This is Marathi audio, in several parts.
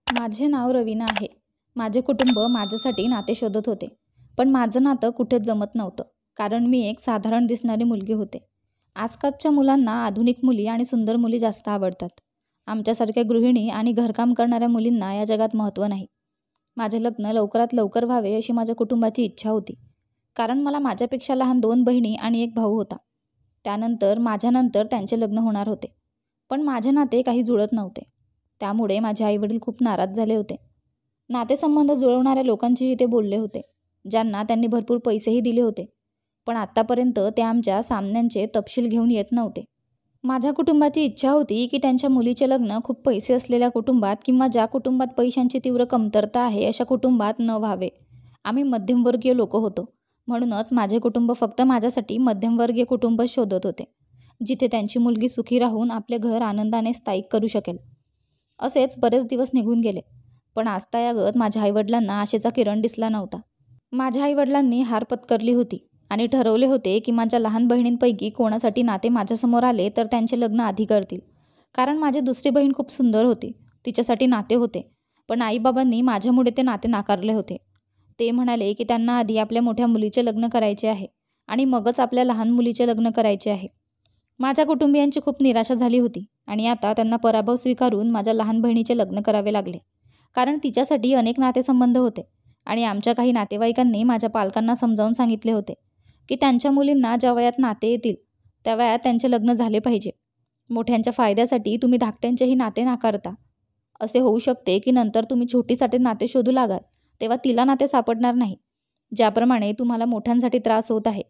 माझे नाव रवीना आहे. माझे कुटुंब माझ्यासाठी नाते शोधत होते. पण माझं नातं कुठेच जमत नव्हतं. कारण मी एक साधारण दिसणारी मुलगी होते. आजकालच्या मुलांना आधुनिक मुली आणि सुंदर मुली जास्त आवडतात. आमच्यासारख्या गृहिणी आणि घरकाम करणाऱ्या मुलींना या जगात महत्त्व नाही. माझे लग्न लवकरात लवकर व्हावे अशी माझ्या कुटुंबाची इच्छा होती. कारण मला माझ्यापेक्षा लहान 2 बहिणी आणि एक भाऊ होता. त्यानंतर माझ्यानंतर त्यांचे लग्न होणार होते. पण माझे नाते काही जुळत नव्हते. त्यामुळे माझे आईवडील खूप नाराज झाले होते. नातेसंबंध जुळवणाऱ्या लोकांशीही ते बोलले होते, ज्यांना त्यांनी भरपूर पैसेही दिले होते. पण आत्तापर्यंत ते आमच्या सामन्यांचे तपशील घेऊन येत नव्हते. माझ्या कुटुंबाची इच्छा होती की त्यांच्या मुलीचे लग्न खूप पैसे असलेल्या कुटुंबात किंवा ज्या कुटुंबात पैशांची तीव्र कमतरता आहे अशा कुटुंबात न व्हावे. आम्ही मध्यमवर्गीय लोक होतो. म्हणूनच माझे कुटुंब फक्त माझ्यासाठी मध्यमवर्गीय कुटुंब शोधत होते, जिथे त्यांची मुलगी सुखी राहून आपले घर आनंदाने स्थायिक करू शकेल. असेच बरेच दिवस निघून गेले. पण आजतायगत माझ्या आईवडिलांना आशेचा किरण दिसला नव्हता. माझ्या आईवडिलांनी हार पत्करली होती आणि ठरवले होते की माझ्या लहान बहिणींपैकी कोणासाठी नाते माझ्यासमोर आले तर त्यांचे लग्न आधी करतील. कारण माझी दुसरी बहीण खूप सुंदर होती. तिच्यासाठी नाते होते. पण आईबाबांनी माझ्यामुळे ते नाते नाकारले होते. ते म्हणाले की त्यांना आधी आपल्या मोठ्या मुलीचे लग्न करायचे आहे आणि मगच आपल्या लहान मुलीचे लग्न करायचे आहे. माझ्या कुटुंबियांची खूप निराशा झाली होती आणि आता त्यांना पराभव स्वीकारून माझ्या लहान बहिणीचे लग्न करावे लागले. कारण तिच्यासाठी अनेक नातेसंबंध होते आणि आमच्या काही नातेवाईकांनी माझ्या पालकांना समजावून सांगितले होते की त्यांच्या मुलींना ज्या वयात नाते येतील त्या वयात त्यांचे लग्न झाले पाहिजे. मोठ्यांच्या फायद्यासाठी तुम्ही धाकट्यांचेही नाते नाकारता. असे होऊ शकते की नंतर तुम्ही छोटीसाठी नाते शोधू लागाल तेव्हा तिला नाते सापडणार नाही. ज्याप्रमाणे तुम्हाला मोठ्यांसाठी त्रास होत आहे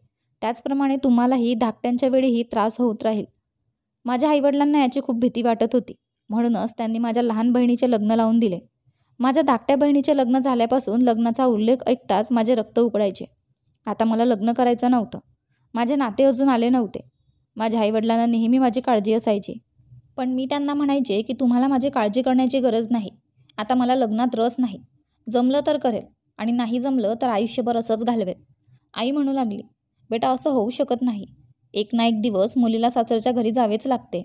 त्याचप्रमाणे तुम्हालाही धाकट्यांच्या वेळीही त्रास होत राहील. माझ्या आईवडिलांना याची खूप भीती वाटत होती. म्हणूनच त्यांनी माझ्या लहान बहिणीचे लग्न लावून दिले. माझ्या धाकट्या बहिणीचे लग्न झाल्यापासून लग्नाचा उल्लेख ऐकताच माझे रक्त उकळायचे. आता मला लग्न करायचं नव्हतं. माझे नाते अजून आले नव्हते. माझ्या आईवडिलांना नेहमी माझी काळजी असायची. पण मी त्यांना म्हणायचे की तुम्हाला माझी काळजी करण्याची गरज नाही. आता मला लग्नात रस नाही. जमलं तर करेल आणि नाही जमलं तर आयुष्यभर असंच घालवेल. आई म्हणू लागली, बेटा असं होऊ शकत नाही. एक ना एक दिवस मुलीला सासरच्या घरी जावेच लागते.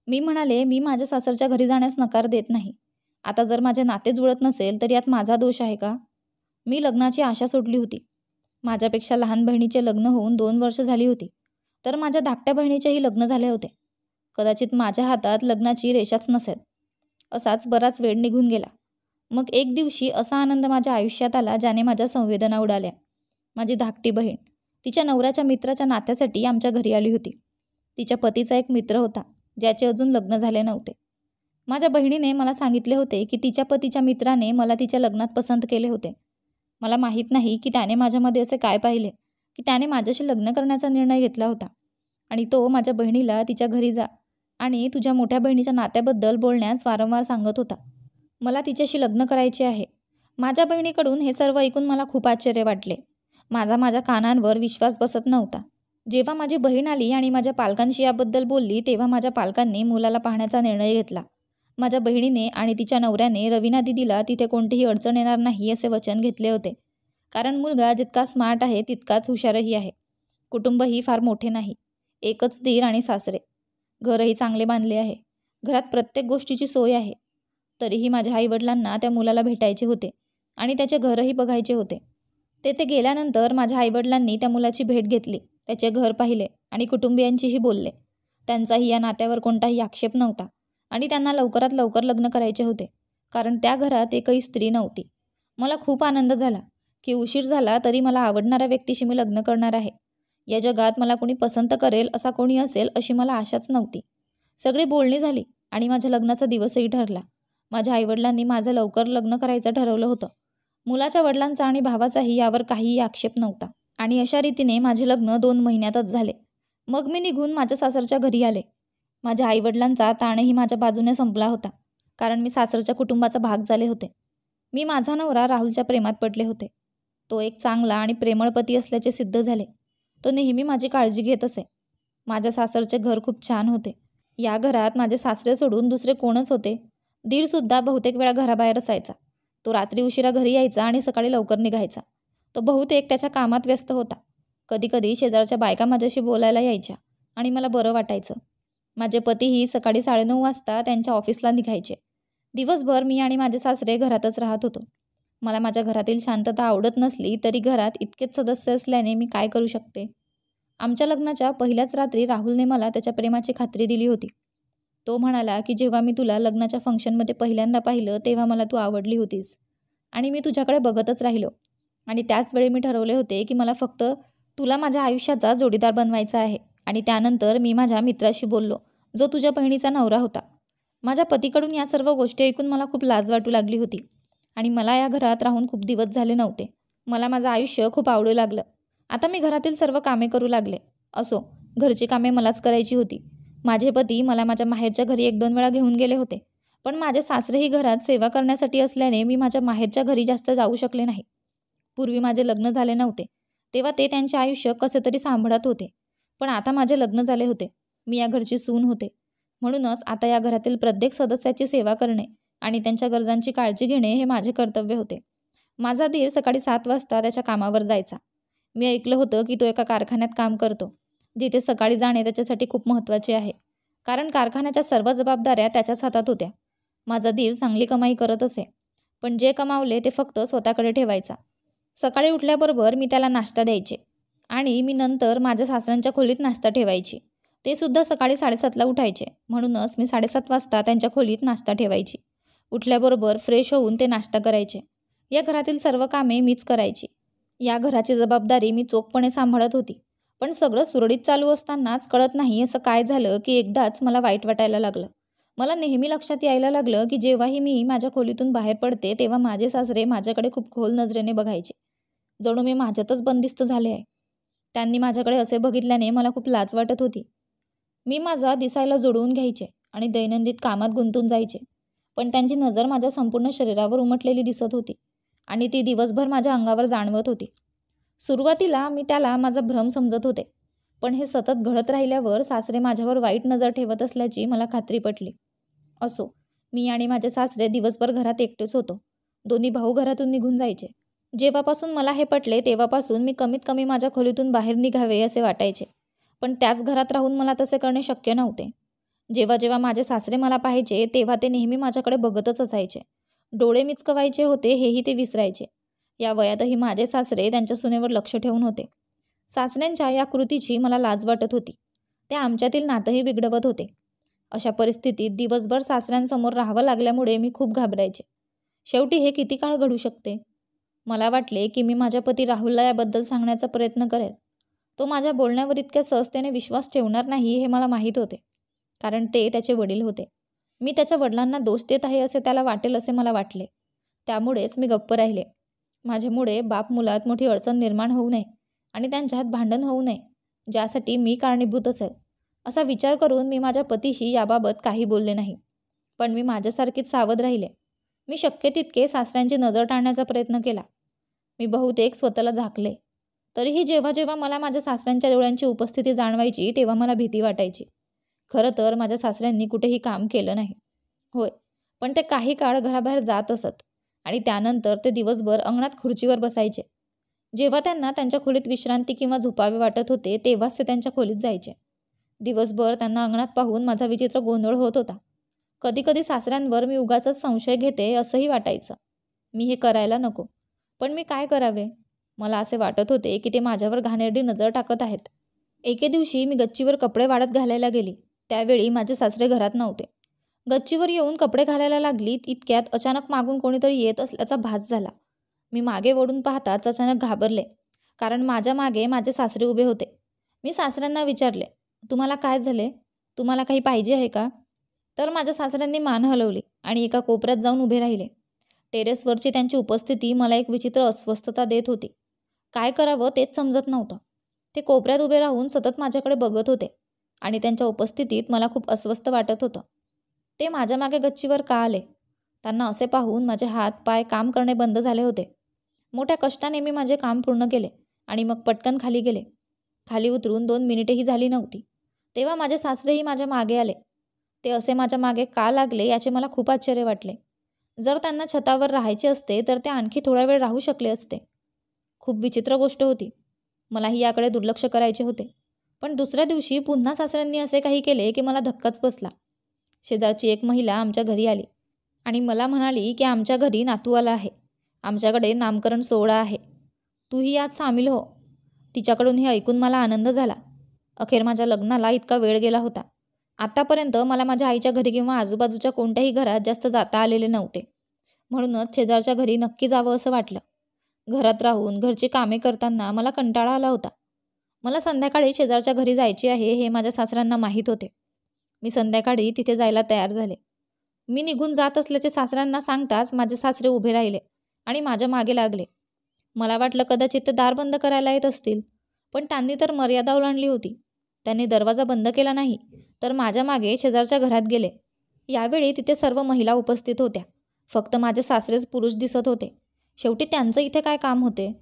मी म्हणाले, मी माझ्या सासरच्या घरी जाण्यास नकार देत नाही. आता जर माझे नाते जुळत नसेल तर यात माझा दोष आहे का? मी लग्नाची आशा सोडली होती. माझ्यापेक्षा लहान बहिणीचे लग्न होऊन 2 वर्ष झाली होती. तर माझ्या धाकट्या बहिणीचेही लग्न झाले होते. कदाचित माझ्या हातात लग्नाची रेषाच नसेल. असाच बराच वेळ निघून गेला. मग एक दिवशी असा आनंद माझ्या आयुष्यात आला ज्याने माझ्या संवेदना उडाल्या. माझी धाकटी बहीण तिच्या नवऱ्याच्या मित्राच्या नात्यासाठी आमच्या घरी आली होती. तिच्या पतीचा एक मित्र होता ज्याचे अजून लग्न झाले नव्हते. माझ्या बहिणीने मला सांगितले होते की तिच्या पतीच्या मित्राने मला तिच्या लग्नात पसंत केले होते. मला माहीत नाही की त्याने माझ्यामध्ये असे काय पाहिले की त्याने माझ्याशी लग्न करण्याचा निर्णय घेतला होता. आणि तो माझ्या बहिणीला तिच्या घरी जा आणि तुझ्या मोठ्या बहिणीच्या नात्याबद्दल बोलण्यास वारंवार सांगत होता. मला तिच्याशी लग्न करायचे आहे. माझ्या बहिणीकडून हे सर्व ऐकून मला खूप आश्चर्य वाटले. माझ्या कानांवर विश्वास बसत नव्हता. जेव्हा माझी बहीण आली आणि माझ्या पालकांशी याबद्दल बोलली तेव्हा माझ्या पालकांनी मुलाला पाहण्याचा निर्णय घेतला. माझ्या बहिणीने आणि तिच्या नवऱ्याने रवीना दिदीला तिथे कोणतीही अडचण येणार नाही असे वचन घेतले होते. कारण मुलगा जितका स्मार्ट आहे तितकाच हुशारही आहे. कुटुंबही फार मोठे नाही. एकच दीर आणि सासरे. घरही चांगले बांधले आहे. घरात प्रत्येक गोष्टीची सोय आहे. तरीही माझ्या आईवडिलांना त्या मुलाला भेटायचे होते आणि त्याचे घरही बघायचे होते. तेथे गेल्यानंतर माझ्या आईवडिलांनी त्या मुलाची भेट घेतली, त्याचे घर पाहिले आणि कुटुंबियांशीही बोलले. त्यांचाही या नात्यावर कोणताही आक्षेप नव्हता आणि त्यांना लवकरात लवकर लग्न करायचे होते. कारण त्या घरात एकही स्त्री नव्हती. मला खूप आनंद झाला की उशीर झाला तरी मला आवडणाऱ्या व्यक्तीशी मी लग्न करणार आहे. या जगात मला कोणी पसंत करेल असा कोणी असेल अशी मला आशाच नव्हती. सगळी बोलणी झाली आणि माझ्या लग्नाचा दिवसही ठरला. माझ्या आईवडिलांनी माझं लवकर लग्न करायचं ठरवलं होतं. मुलाच्या वडिलांचा आणि भावाचाही यावर काहीही आक्षेप नव्हता आणि अशा रीतीने माझे लग्न 2 महिन्यातच झाले. मग मी निघून माझ्या सासरच्या घरी आले. माझ्या आईवडिलांचा ताणही माझ्या बाजूने संपला होता. कारण मी सासरच्या कुटुंबाचा भाग झाले होते. मी माझा नवरा राहुलच्या प्रेमात पडले होते. तो एक चांगला आणि प्रेमळ पती असल्याचे सिद्ध झाले. तो नेहमी माझी काळजी घेत असे. माझ्या सासरचे घर खूप छान होते. या घरात माझे सासरे सोडून दुसरे कोणच होते? दीरसुद्धा बहुतेक वेळा घराबाहेर असायचा. तो रात्री उशिरा घरी यायचा आणि सकाळी लवकर निघायचा. तो बहुतेक त्याच्या कामात व्यस्त होता. कधीकधी शेजारच्या बायका माझ्याशी बोलायला यायच्या आणि मला बरं वाटायचं. माझे पतीही सकाळी 9:30 वाजता त्यांच्या ऑफिसला निघायचे. दिवसभर मी आणि माझे सासरे घरातच राहत होतो. मला माझ्या घरातील शांतता आवडत नसली तरी घरात इतकेच सदस्य असल्याने मी काय करू शकते. आमच्या लग्नाच्या पहिल्याच रात्री राहुलने मला त्याच्या प्रेमाची खात्री दिली होती. तो म्हणाला की जेव्हा मी तुला लग्नाच्या फंक्शनमध्ये पहिल्यांदा पाहिलं तेव्हा मला तू आवडली होतीस आणि मी तुझ्याकडे बघतच राहिलो. आणि त्याच वेळी मी ठरवले होते की मला फक्त तुला माझ्या आयुष्याचा जोडीदार बनवायचा आहे. आणि त्यानंतर मी माझ्या मित्राशी बोललो, जो तुझ्या बहिणीचा नवरा होता. माझ्या पतीकडून या सर्व गोष्टी ऐकून मला खूप लाज वाटू लागली होती आणि मला या घरात राहून खूप दिवस झाले नव्हते. मला माझं आयुष्य खूप आवडू लागलं. आता मी घरातील सर्व कामे करू लागले. असो, घरची कामे मलाच करायची होती. माझे पती मला माझ्या माहेरच्या घरी 1-2 वेळा घेऊन गेले होते. पण माझे सासरेही घरात सेवा करण्यासाठी असल्याने मी माझ्या माहेरच्या घरी जास्त जाऊ शकले नाही. पूर्वी माझे लग्न झाले नव्हते तेव्हा ते त्यांचे आयुष्य कसे तरी सांभाळत होते. पण आता माझे लग्न झाले होते. मी या घरची सून होते. म्हणूनच आता या घरातील प्रत्येक सदस्याची सेवा करणे आणि त्यांच्या गरजांची काळजी घेणे हे माझे कर्तव्य होते. माझा दीर सकाळी 7 वाजता त्याच्या कामावर जायचा. मी ऐकलं होतं की तो एका कारखान्यात काम करतो, जिथे सकाळी जाणे त्याच्यासाठी खूप महत्त्वाचे आहे. कारण कारखान्याच्या सर्व जबाबदाऱ्या त्याच्याच हातात होत्या. माझा दीर चांगली कमाई करत असे, पण जे कमावले ते फक्त स्वतःकडे ठेवायचा. सकाळी उठल्याबरोबर मी त्याला नाश्ता द्यायचे आणि मी नंतर माझ्या सासऱ्यांच्या खोलीत नाश्ता ठेवायची. ते सुद्धा सकाळी 7:30ला उठायचे, म्हणूनच मी 7:30 वाजता त्यांच्या खोलीत नाश्ता ठेवायची. उठल्याबरोबर फ्रेश होऊन ते नाश्ता करायचे. या घरातील सर्व कामे मीच करायची. या घराची जबाबदारी मी चोखपणे सांभाळत होती. पण सगळं सुरळीत चालू असतानाच कळत नाही असं काय झालं की एकदाच मला वाईट वाटायला लागलं. मला नेहमी लक्षात यायला लागलं की जेव्हाही मी माझ्या खोलीतून बाहेर पडते तेव्हा माझे सासरे माझ्याकडे खूप खोल नजरेने बघायचे, जणू मी माझ्यातच बंदिस्त झाले आहे. त्यांनी माझ्याकडे असे बघितल्याने मला खूप लाज वाटत होती. मी माझा दिसायला जुळवून घ्यायचे आणि दैनंदिन कामात गुंतून जायचे. पण त्यांची नजर माझ्या संपूर्ण शरीरावर उमटलेली दिसत होती आणि ती दिवसभर माझ्या अंगावर जाणवत होती. सुरुवातीला मी त्याला माझा भ्रम समजत होते, पण हे सतत घडत राहिल्यावर सासरे माझ्यावर वाईट नजर ठेवत असल्याची मला खात्री पटली. असो, मी आणि माझे सासरे दिवसभर घरात एकटेच होतो. दोन्ही भाऊ घरातून निघून जायचे. जेव्हापासून मला हे पटले तेव्हापासून मी कमीत कमी माझ्या खोलीतून बाहेर निघावे असे वाटायचे. पण त्याच घरात राहून मला तसे करणे शक्य नव्हते. जेव्हा जेव्हा माझे सासरे मला पाहायचे तेव्हा ते नेहमी माझ्याकडे बघतच असायचे. डोळे मिचकवायचे होते हेही ते विसरायचे. या वयातही माझे सासरे त्यांच्या सुनेवर लक्ष ठेवून होते. सासऱ्यांच्या या कृतीची मला लाज वाटत होती. ते आमच्यातील नातंही बिघडवत होते. अशा परिस्थितीत दिवसभर सासऱ्यांसमोर राहावं लागल्यामुळे मी खूप घाबरायचे. शेवटी हे किती काळ घडू शकते? मला वाटले की मी माझ्या पती राहुलला याबद्दल सांगण्याचा प्रयत्न करेल. तो माझ्या बोलण्यावर इतक्या सहजतेने विश्वास ठेवणार नाही हे मला माहीत होते, कारण ते त्याचे वडील होते. मी त्याच्या वडिलांना दोष देत आहे असे त्याला वाटेल असे मला वाटले. त्यामुळेच मी गप्प राहिले. माझ्यामुळे बाप मुलात मोठी अडचण निर्माण होऊ नये आणि त्यांच्यात भांडण होऊ नये, ज्यासाठी मी कारणीभूत असेल असा विचार करून मी माझ्या पतीशी याबाबत काही बोलले नाही. पण मी माझ्यासारखीच सावध राहिले. मी शक्य तितके सासऱ्यांची नजर टाळण्याचा प्रयत्न केला. मी बहुतेक स्वतःला झाकले. तरीही जेव्हा जेव्हा मला माझ्या सासऱ्यांच्या डोळ्यांची उपस्थिती जाणवायची तेव्हा मला भीती वाटायची. खरं तर माझ्या सासऱ्यांनी कुठेही काम केलं नाही. होय, पण ते काही काळ घराबाहेर जात असत आणि त्यानंतर ते दिवसभर अंगणात खुर्चीवर बसायचे. जेव्हा त्यांना त्यांच्या खोलीत विश्रांती किंवा झोपावे वाटत होते तेव्हाच ते त्यांच्या खोलीत जायचे. दिवसभर त्यांना अंगणात पाहून माझा विचित्र गोंधळ होत होता. कधीकधी सासऱ्यांवर मी उगाचच संशय घेते असंही वाटायचं. मी हे करायला नको, पण मी काय करावे? मला असे वाटत होते की ते माझ्यावर घाणेरडी नजर टाकत आहेत. एके दिवशी मी गच्चीवर कपडे वाळत घालायला गेली. त्यावेळी माझे सासरे घरात नव्हते. गच्चीवर येऊन कपडे घालायला लागली इतक्यात अचानक मागून कोणीतरी येत असल्याचा भास झाला. मी मागे वळून पाहताच अचानक घाबरले, कारण माझ्या मागे माझे सासरे उभे होते. मी सासऱ्यांना विचारले, तुम्हाला काय झाले? तुम्हाला काही पाहिजे आहे का? तर माझ्या सासऱ्यांनी मान हलवली आणि एका कोपऱ्यात जाऊन उभे राहिले. टेरेसवरची त्यांची उपस्थिती मला एक विचित्र अस्वस्थता देत होती. काय करावं तेच समजत नव्हतं. ते कोपऱ्यात उभे राहून सतत माझ्याकडे बघत होते आणि त्यांच्या उपस्थितीत मला खूप अस्वस्थ वाटत होतं. ते माझ्या मागे गच्चीवर का आले? त्यांना असे पाहून माझे हात पाय काम करणे बंद झाले होते. मोठ्या कष्टाने मी माझे काम पूर्ण केले आणि मग पटकन खाली गेले. खाली उतरून 2 मिनिटेही झाली नव्हती तेव्हा माझे सासरेही माझ्या मागे आले. ते असे माझ्या मागे का लागले याचे मला खूप आश्चर्य वाटले. जर त्यांना छतावर राहायचे असते तर ते आणखी थोडा वेळ राहू शकले असते. खूप विचित्र गोष्ट होती. मलाही याकडे दुर्लक्ष करायचे होते. पण दुसऱ्या दिवशी पुन्हा सासऱ्यांनी असे काही केले की मला धक्काच बसला. शेजारची एक महिला आमच्या घरी आली. आणि मला म्हणाली की आमच्या घरी नातू आला आहे, आमच्याकडे नामकरण सोहळा आहे, तूही यात सामील हो. तिच्याकडून हे ऐकून मला आनंद झाला. अखेर माझ्या लग्नाला इतका वेळ गेला होता. आत्तापर्यंत मला माझ्या आईच्या घरी किंवा आजूबाजूच्या कोणत्याही घरात जास्त जाता आलेले नव्हते. म्हणूनच शेजारच्या घरी नक्की जावं असं वाटलं. घरात राहून घरची कामे करताना मला कंटाळा आला होता. मला संध्याकाळी शेजारच्या घरी जायचे आहे हे माझ्या सासऱ्यांना माहीत होते. मी संध्याकाळी तिथे जायला तयार झाले. मी निघून जात असल्याचे सासऱ्यांना सांगताच माझे सासरे उभे राहिले आणि माझ्या मागे लागले. मला वाटलं कदाचित ते दार बंद करायला येत असतील, पण त्यांनी तर मर्यादा ओलांडली होती. त्यांनी दरवाजा बंद केला नाही, तर माझ्या मागे शेजारच्या घरात गेले. यावेळी तिथे सर्व महिला उपस्थित होत्या. फक्त माझे सासरेच पुरुष दिसत होते. शेवटी त्यांचं इथे काय काम होते?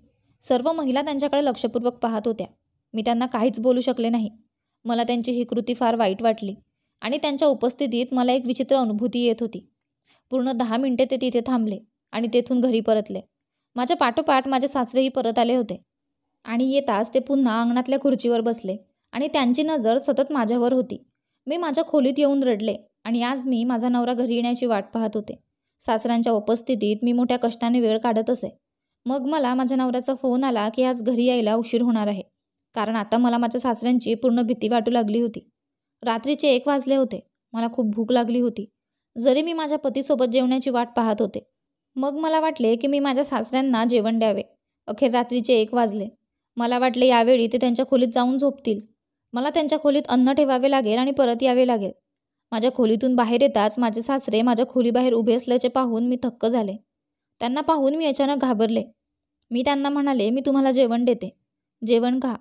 सर्व महिला त्यांच्याकडे लक्षपूर्वक पाहत होत्या. मी त्यांना काहीच बोलू शकले नाही. मला त्यांची ही कृती फार वाईट वाटली आणि त्यांच्या उपस्थितीत मला एक विचित्र अनुभूती येत होती. पूर्ण 10 मिनिटे ते तिथे थांबले आणि तेथून घरी परतले. माझ्या पाठोपाठ माझे सासरेही परत आले होते आणि येताच ते पुन्हा अंगणातल्या खुर्चीवर बसले आणि त्यांची नजर सतत माझ्यावर होती. मी माझ्या खोलीत येऊन रडले आणि आज मी माझा नवरा घरी येण्याची वाट पाहत होते. सासऱ्यांच्या उपस्थितीत मी मोठ्या कष्टाने वेळ काढत असे. मग मला माझ्या नवऱ्याचा फोन आला की आज घरी यायला उशीर होणार आहे, कारण आता मला माझ्या सासऱ्यांची पूर्ण भीती वाटू लागली होती. रात्रीचे 1 वाजले होते. मला खूप भूक लागली होती, जरी मी माझ्या पतीसोबत जेवण्याची वाट पाहत होते. मग मला वाटले की मी माझ्या सासऱ्यांना जेवण द्यावे. अखेर रात्रीचे 1 वाजले. मला वाटले यावेळी ते त्यांच्या खोलीत जाऊन झोपतील. मला त्यांच्या खोलीत अन्न ठेवावे लागेल आणि परत यावे लागेल. माझ्या खोलीतून बाहेर येताच माझे सासरे माझ्या खोलीबाहेर उभे असल्याचे पाहून मी थक्क झाले. त्यांना पाहून मी अचानक घाबरले. मी त्यांना म्हणाले, मी तुम्हाला जेवण देते, जेवण खा.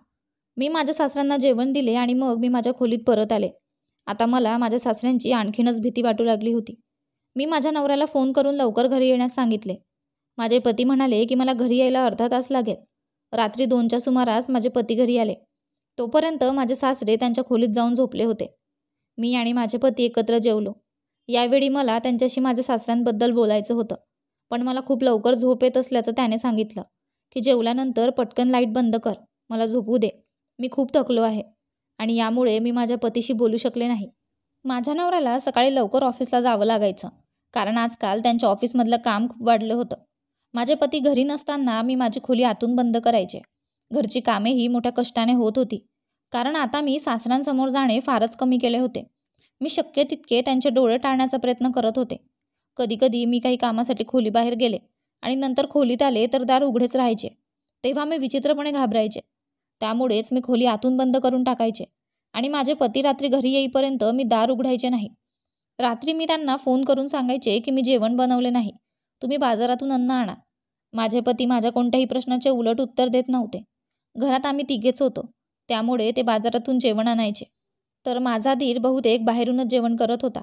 मी माझ्या सासऱ्यांना जेवण दिले आणि मग मी माझ्या खोलीत परत आले. आता मला माझ्या सासऱ्यांची आणखीनच भीती वाटू लागली होती. मी माझ्या नवऱ्याला फोन करून लवकर घरी येण्यास सांगितले. माझे पती म्हणाले की मला घरी यायला अर्धा तास लागेल. रात्री 2च्या सुमारास माझे पती घरी आले. तोपर्यंत माझे सासरे त्यांच्या खोलीत जाऊन झोपले होते. मी आणि माझे पती एकत्र जेवलो. यावेळी मला त्यांच्याशी माझ्या सासऱ्यांबद्दल बोलायचं होतं, पण मला खूप लवकर झोप येत असल्याचं त्याने सांगितलं की जेवल्यानंतर पटकन लाईट बंद कर, मला झोपू दे, मी खूप थकलो आहे. आणि यामुळे मी माझ्या पतीशी बोलू शकले नाही. माझ्या नवऱ्याला सकाळी लवकर ऑफिसला जावं लागायचं, कारण आजकाल त्यांच्या ऑफिसमधलं काम खूप वाढलं होतं. माझे पती घरी नसताना मी माझी खोली आतून बंद करायचे. घरची कामेही मोठ्या कष्टाने होत होती, कारण आता मी सासऱ्यांसमोर जाणे फारच कमी केले होते. मी शक्य तितके त्यांचे डोळे टाळण्याचा प्रयत्न करत होते. कधीकधी मी काही कामासाठी खोलीबाहेर गेले आणि नंतर खोलीत आले तर दार उघडेच राहायचे. तेव्हा मी विचित्रपणे घाबरायचे. त्यामुळेच मी खोली आतून बंद करून टाकायचे आणि माझे पती रात्री घरी येईपर्यंत मी दार उघडायचे नाही. रात्री मी त्यांना फोन करून सांगायचे की मी जेवण बनवले नाही, तुम्ही बाजारातून अन्न आणा. माझे पती माझ्या कोणत्याही प्रश्नाचे उलट उत्तर देत नव्हते. घरात आम्ही तिघेच होतो, त्यामुळे ते बाजारातून जेवण आणायचे. तर माझा धीर बहुतेक बाहेरूनच जेवण करत होता.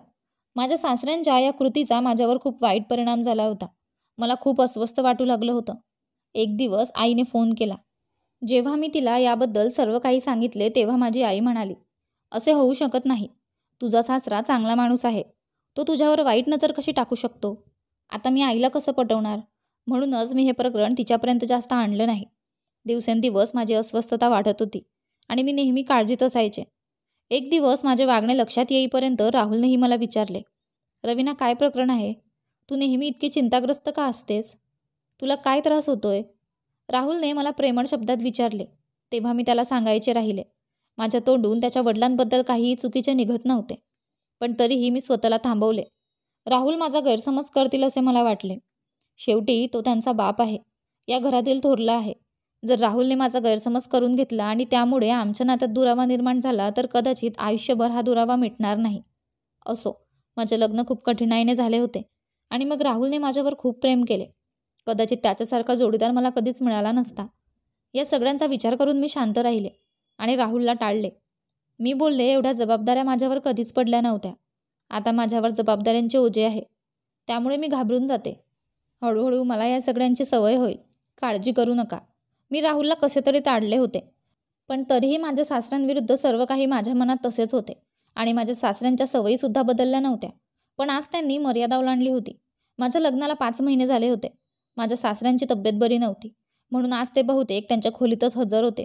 माझ्या सासऱ्यांच्या या कृतीचा माझ्यावर खूप वाईट परिणाम झाला होता. मला खूप अस्वस्थ वाटू लागलं होतं. एक दिवस आईने फोन केला. जेव्हा मी तिला याबद्दल सर्व काही सांगितले तेव्हा माझी आई म्हणाली, असे होऊ शकत नाही. तुझा सासरा चांगला माणूस आहे, तो तुझ्यावर वाईट नजर कशी टाकू शकतो? आता मी आईला कसं पटवणार? म्हणूनच मी हे प्रकरण तिच्यापर्यंत जास्त आणलं नाही. दिवसेंदिवस माझी अस्वस्थता वाढत होती आणि मी नेहमी काळजीत असायचे. एक दिवस माझे वागणे लक्षात येईपर्यंत राहुलनेही मला विचारले, रवीना काय प्रकरण आहे? तू नेहमी इतकी चिंताग्रस्त का असतेस? तुला काय त्रास होतोय? राहुलने मला प्रेमळ शब्दात विचारले. तेव्हा मी त्याला सांगायचे राहिले. माझ्या तोंडून त्याच्या वडिलांबद्दल काहीही चुकीचे निघत नव्हते, पण तरीही मी स्वतःला थांबवले. राहुल माझा गैरसमज करतील असे मला वाटले. शेवटी तो त्यांचा बाप आहे, या घरातील थोरला आहे. जर राहुलने माझा गैरसमज करून घेतला आणि त्यामुळे आमच्या नात्यात दुरावा निर्माण झाला तर कदाचित आयुष्यभर हा दुरावा मिटणार नाही. असो, माझे लग्न खूप कठीणाईने झाले होते आणि मग राहुलने माझ्यावर खूप प्रेम केले. कदाचित त्याच्यासारखा जोडीदार मला कधीच मिळाला नसता. या सगळ्यांचा विचार करून मी शांत राहिले आणि राहुलला टाळले. मी बोलले, एवढ्या जबाबदाऱ्या माझ्यावर कधीच पडल्या नव्हत्या. आता माझ्यावर जबाबदाऱ्यांचे ओझे आहे, त्यामुळे मी घाबरून जाते. हळूहळू मला या सगळ्यांची सवय होईल, काळजी करू नका. मी राहुलला कसे तरी ताडले होते, पण तरीही माझ्या सासऱ्यांविरुद्ध सर्व काही माझ्या मनात तसेच होते आणि माझ्या सासऱ्यांच्या सवयीसुद्धा बदलल्या नव्हत्या. पण आज त्यांनी मर्यादा ओलांडली होती. माझ्या लग्नाला 5 महिने झाले होते. माझ्या सासऱ्यांची तब्येत बरी नव्हती, म्हणून आज ते बहुतेक त्यांच्या खोलीतच हजर होते.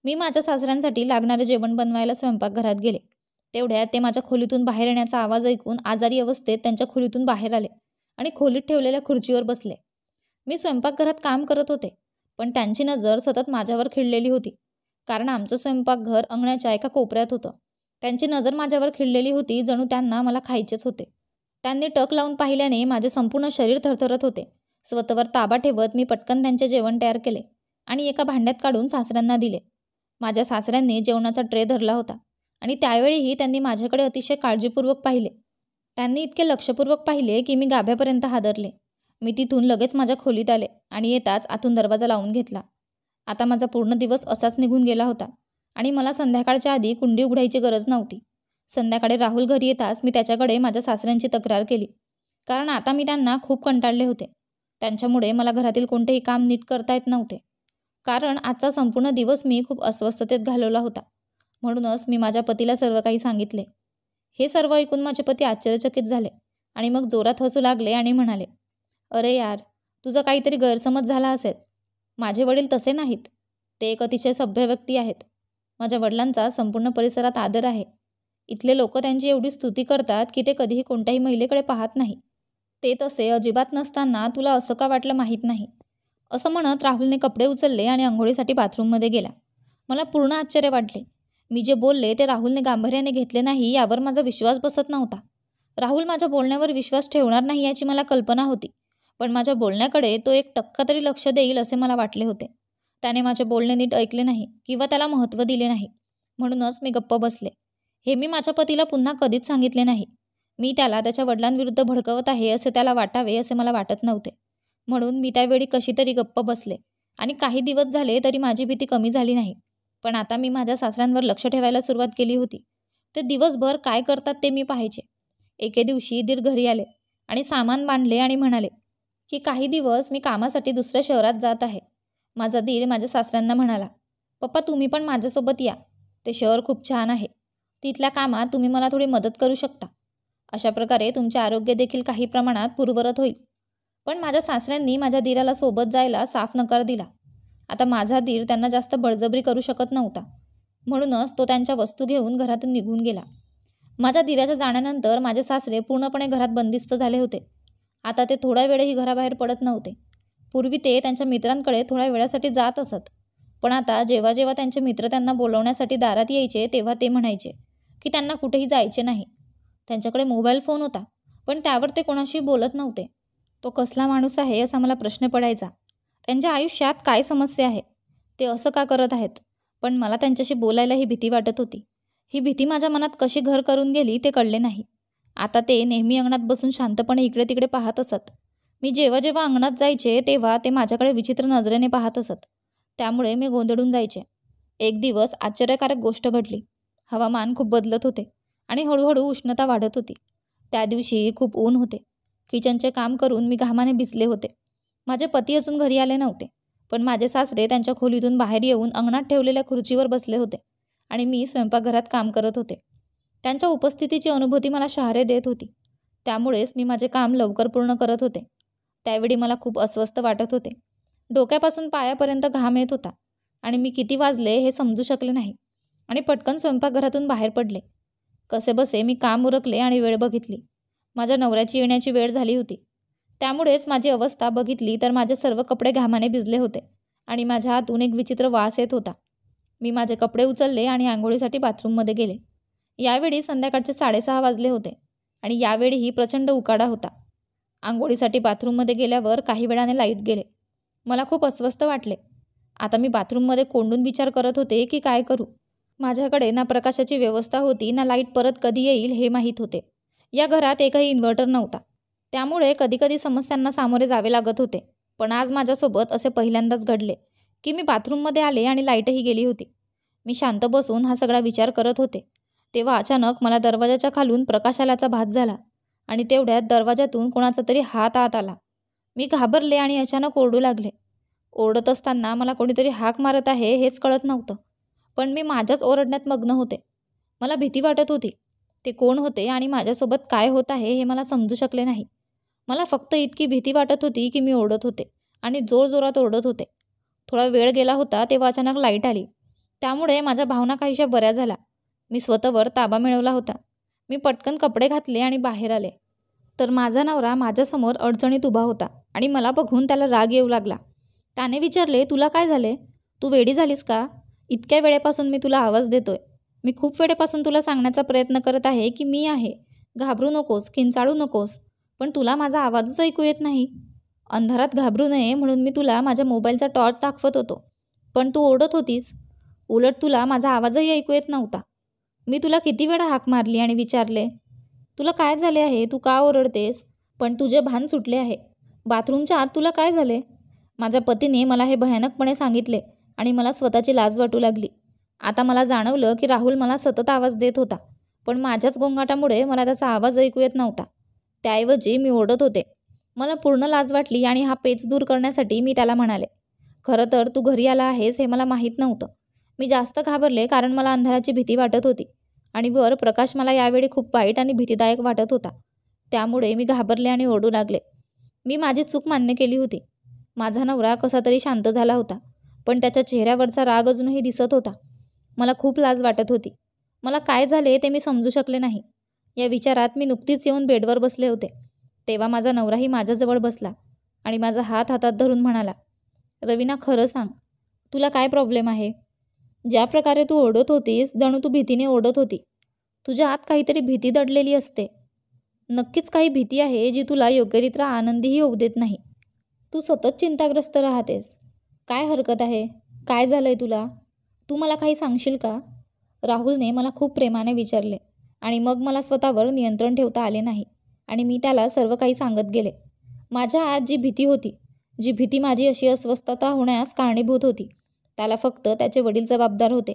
मी माझ्या सासऱ्यांसाठी लागणारे जेवण बनवायला स्वयंपाकघरात गेले. तेवढ्यात ते माझ्या खोलीतून बाहेर येण्याचा आवाज ऐकून आजारी अवस्थेत त्यांच्या खोलीतून बाहेर आले आणि खोलीत ठेवलेल्या खुर्चीवर बसले. मी स्वयंपाकघरात काम करत होते, पण त्यांची नजर सतत माझ्यावर खिळलेली होती. कारण आमचं स्वयंपाकघर अंगणाच्या एका कोपऱ्यात होतं. त्यांची नजर माझ्यावर खिळलेली होती, जणू त्यांना मला खायचेच होते. त्यांनी टक लावून पाहिल्याने माझे संपूर्ण शरीर थरथरत होते. स्वतःवर ताबा ठेवत मी पटकन त्यांचे जेवण तयार केले आणि एका भांड्यात काढून सासऱ्यांना दिले. माझ्या सासऱ्यांनी जेवणाचा ट्रे धरला होता आणि त्यावेळीही त्यांनी माझ्याकडे अतिशय काळजीपूर्वक पाहिले. त्यांनी इतके लक्षपूर्वक पाहिले की मी गाभ्यापर्यंत हादरले. मी तिथून लगेच माझ्या खोलीत आले आणि येताच आतून दरवाजा लावून घेतला. आता माझा पूर्ण दिवस असाच निघून गेला होता आणि मला संध्याकाळच्या आधी कुंडी उघडायची गरज नव्हती. संध्याकाळी राहुल घरी येताच मी त्याच्याकडे माझ्या सासऱ्यांची तक्रार केली, कारण आता मी त्यांना खूप कंटाळले होते. त्यांच्यामुळे मला घरातील कोणतेही काम नीट करता येत नव्हते. कारण आजचा संपूर्ण दिवस मी खूप अस्वस्थतेत घालवला होता. म्हणूनच मी माझ्या पतीला सर्व काही सांगितले. हे सर्व ऐकून माझे पती आश्चर्यचकित झाले आणि मग जोरात हसू लागले आणि म्हणाले, अरे यार, तुझा काहीतरी गैरसमज झाला असेल. माझे वडील तसे नाहीत. ते एक अतिशय सभ्य व्यक्ती आहेत. माझ्या वडिलांचा संपूर्ण परिसरात आदर आहे. इथले लोक त्यांची एवढी स्तुती करतात की ते कधीही कोणत्याही महिलेकडे पाहत नाही. ते तसे अजिबात नसताना तुला असं का वाटलं माहीत नाही. असं म्हणत राहुलने कपडे उचलले आणि अंघोळीसाठी बाथरूममध्ये गेला. मला पूर्ण आश्चर्य वाटले. मी जे बोलले ते राहुलने गांभीर्याने घेतले नाही यावर माझा विश्वास बसत नव्हता. राहुल माझ्या बोलण्यावर विश्वास ठेवणार नाही याची मला कल्पना होती, पण माझ्या बोलण्याकडे तो 1% तरी लक्ष देईल असे मला वाटले होते. त्याने माझे बोलणे नीट ऐकले नाही किंवा त्याला महत्त्व दिले नाही. म्हणूनच मी गप्प बसले. हे मी माझ्या पतीला पुन्हा कधीच सांगितले नाही. मी त्याला त्याच्या वडिलांविरुद्ध भडकवत आहे असे त्याला वाटावे असे मला वाटत नव्हते. म्हणून मी त्यावेळी कशीतरी गप्प बसले आणि काही दिवस झाले तरी माझी भीती कमी झाली नाही. पण आता मी माझ्या सासऱ्यांवर लक्ष ठेवायला सुरुवात केली होती. ते दिवसभर काय करतात ते मी पाहायचे. एके दिवशी दीर घरी आले आणि सामान बांधले आणि म्हणाले की काही दिवस मी कामासाठी दुसऱ्या शहरात जात आहे. माझा दीर माझ्या सासऱ्यांना म्हणाला, पप्पा तुम्ही पण माझ्यासोबत या. ते शहर खूप छान आहे. तिथल्या कामात तुम्ही मला थोडी मदत करू शकता. अशा प्रकारे तुमचे आरोग्य देखील काही प्रमाणात पूर्ववत होईल. पण माझ्या सासऱ्यांनी माझ्या दीराला सोबत जायला साफ नकार दिला. आता माझा दीर त्यांना जास्त बळजबरी करू शकत नव्हता. म्हणूनच तो त्यांच्या वस्तू घेऊन घरातून निघून गेला. माझ्या दीराच्या जाण्यानंतर माझे सासरे पूर्णपणे घरात बंदिस्त झाले होते. आता ते थोडा वेळही घराबाहेर पडत नव्हते. पूर्वी ते त्यांच्या मित्रांकडे थोड्या वेळासाठी जात असत, पण आता जेव्हा जेव्हा त्यांचे मित्र त्यांना बोलवण्यासाठी दारात यायचे तेव्हा ते म्हणायचे की त्यांना कुठेही जायचे नाही. त्यांच्याकडे मोबाईल फोन होता, पण त्यावर ते कोणाशी बोलत नव्हते. तो कसला माणूस आहे असा मला प्रश्न पडायचा. त्यांच्या आयुष्यात काय समस्या आहे? ते असं का करत आहेत? पण मला त्यांच्याशी बोलायला ही भीती वाटत होती. ही भीती माझ्या मनात कशी घर करून गेली ते कळले नाही. आता ते नेहमी अंगणात बसून शांतपणे इकडे तिकडे पाहत असत. मी जेव्हा जेव्हा अंगणात जायचे तेव्हा ते माझ्याकडे विचित्र नजरेने पाहत असत. त्यामुळे मी गोंधळून जायचे. एक दिवस आश्चर्यकारक गोष्ट घडली. हवामान खूप बदलत होते आणि हळूहळू उष्णता वाढत होती. त्या दिवशी खूप ऊन होते. किचनचे काम करून मी घामाने भिजले होते. माझे पती अजून घरी आले नव्हते, पण माझे सासरे त्यांच्या खोलीतून बाहेर येऊन अंगणात ठेवलेल्या खुर्चीवर बसले होते आणि मी स्वयंपाकघरात काम करत होते. त्यांच्या उपस्थितीची अनुभूती मला शहारे देत होती. त्यामुळेच मी माझे काम लवकर पूर्ण करत होते. त्यावेळी मला खूप अस्वस्थ वाटत होते. डोक्यापासून पायापर्यंत घाम येत होता आणि मी किती वाजले हे समजू शकले नाही आणि पटकन स्वयंपाकघरातून बाहेर पडले. कसेबसे मी काम उरकले आणि वेळ बघितली. माझ्या नवऱ्याची येण्याची वेळ झाली होती. त्यामुळेच माझी अवस्था बघितली तर माझे सर्व कपडे घामाने भिजले होते आणि माझ्या हातून एक विचित्र वास येत होता. मी माझे कपडे उचलले आणि आंघोळीसाठी बाथरूममध्ये गेले. यावेळी संध्याकाळचे 6:30 वाजले होते आणि यावेळीही प्रचंड उकाडा होता. आंघोळीसाठी बाथरूममध्ये गेल्यावर काही वेळाने लाईट गेले. मला खूप अस्वस्थ वाटले. आता मी बाथरूममध्ये कोंडून विचार करत होते की काय करू. माझ्याकडे ना प्रकाशाची व्यवस्था होती ना लाईट परत कधी येईल हे माहीत होते. या घरात एकही इन्व्हर्टर नव्हता. त्यामुळे कधीकधी समस्यांना सामोरे जावे लागत होते. पण आज माझ्यासोबत असे पहिल्यांदाच घडले की मी बाथरूममध्ये आले आणि लाईटही गेली होती. मी शांत बसून हा सगळा विचार करत होते तेव्हा अचानक मला दरवाजाच्या खालून प्रकाश आल्याचा भास झाला आणि तेवढ्यात दरवाजातून कोणाचा तरी हात आत आला. मी घाबरले आणि अचानक ओरडू लागले. ओरडत असताना मला कोणीतरी हाक मारत आहे हेच कळत नव्हतं, पण मी माझ्याच ओरडण्यात मग्न होते. मला भीती वाटत होती. ते कोण होते आणि माझ्यासोबत काय होत आहे हे मला समजू शकले नाही. मला फक्त इतकी भीती वाटत होती की मी ओरडत होते आणि जोरजोरात ओरडत होते. थोडा वेळ गेला होता तेव्हा अचानक लाईट आली. त्यामुळे माझ्या भावना काहीशा बऱ्या झाल्या. मी स्वतःवर ताबा मिळवला होता. मी पटकन कपडे घातले आणि बाहेर आले. तर माझा नवरा माझ्यासमोर अडचणीत उभा होता आणि मला बघून त्याला राग येऊ लागला. त्याने विचारले, तुला काय झाले? तू वेडी झालीस का? इतक्या वेळेपासून मी तुला आवाज देतोय. मी खूप वेळेपासून तुला सांगण्याचा प्रयत्न करत आहे की मी आहे, घाबरू नकोस, किंचाळू नकोस, पण तुला माझा आवाजच ऐकू येत नाही. अंधारात घाबरू नये म्हणून मी तुला माझ्या मोबाईलचा टॉर्च दाखवत होतो, पण तू ओरडत होतीस. उलट तुला माझा आवाजही ऐकू येत नव्हता. मी तुला किती वेळा हाक मारली आणि विचारले, तुला काय झाले आहे, तू का ओरडतेस? पण तुझे भान सुटले आहे. बाथरूमच्या आत तुला काय झाले? माझ्या पतीने मला हे भयानकपणे सांगितले आणि मला स्वतःची लाज वाटू लागली. आता मला जाणवलं की राहुल मला सतत आवाज देत होता, पण माझ्याच गोंगाटामुळे मला त्याचा आवाज ऐकू येत नव्हता. त्याऐवजी मी ओरडत होते. मला पूर्ण लाज वाटली आणि हा पेच दूर करण्यासाठी मी त्याला म्हणाले, खरं तर तू घरी आला आहेस हे मला माहीत नव्हतं. मी जास्त घाबरले कारण मला अंधाराची भीती वाटत होती आणि वर प्रकाश मला यावेळी खूप वाईट आणि भीतीदायक वाटत होता. त्यामुळे मी घाबरले आणि ओरडू लागले. मी माझी चूक मान्य केली होती. माझा नवरा कसा तरी शांत झाला होता, पण त्याच्या चेहऱ्यावरचा राग अजूनही दिसत होता. मला खूप लाज वाटत होती. मला काय झाले ते मी समजू शकले नाही. या विचारात मी नुकतीच येऊन बेडवर बसले होते. तेव्हा माझा नवराही माझ्याजवळ बसला आणि माझा हात हातात धरून म्हणाला, रवीना, खरं सांग, तुला काय प्रॉब्लेम आहे? ज्या प्रकारे तू ओरडत होतीस जणू तू भीतीने ओरडत होती. तुझ्या आत काहीतरी भीती दडलेली असते. नक्कीच काही भीती आहे जी तुला योग्यरित्या आनंदीही होऊ देत नाही. तू सतत चिंताग्रस्त राहतेस. काय हरकत आहे? काय झालंय तुला? तू मला काही सांगशील का? राहुलने मला खूप प्रेमाने विचारले आणि मग मला स्वतःवर नियंत्रण ठेवता आले नाही आणि मी त्याला सर्व काही सांगत गेले. माझ्या आत जी भीती होती, जी भीती माझी अशी अस्वस्थता होण्यास कारणीभूत होती, त्याला फक्त त्याचे वडील जबाबदार होते.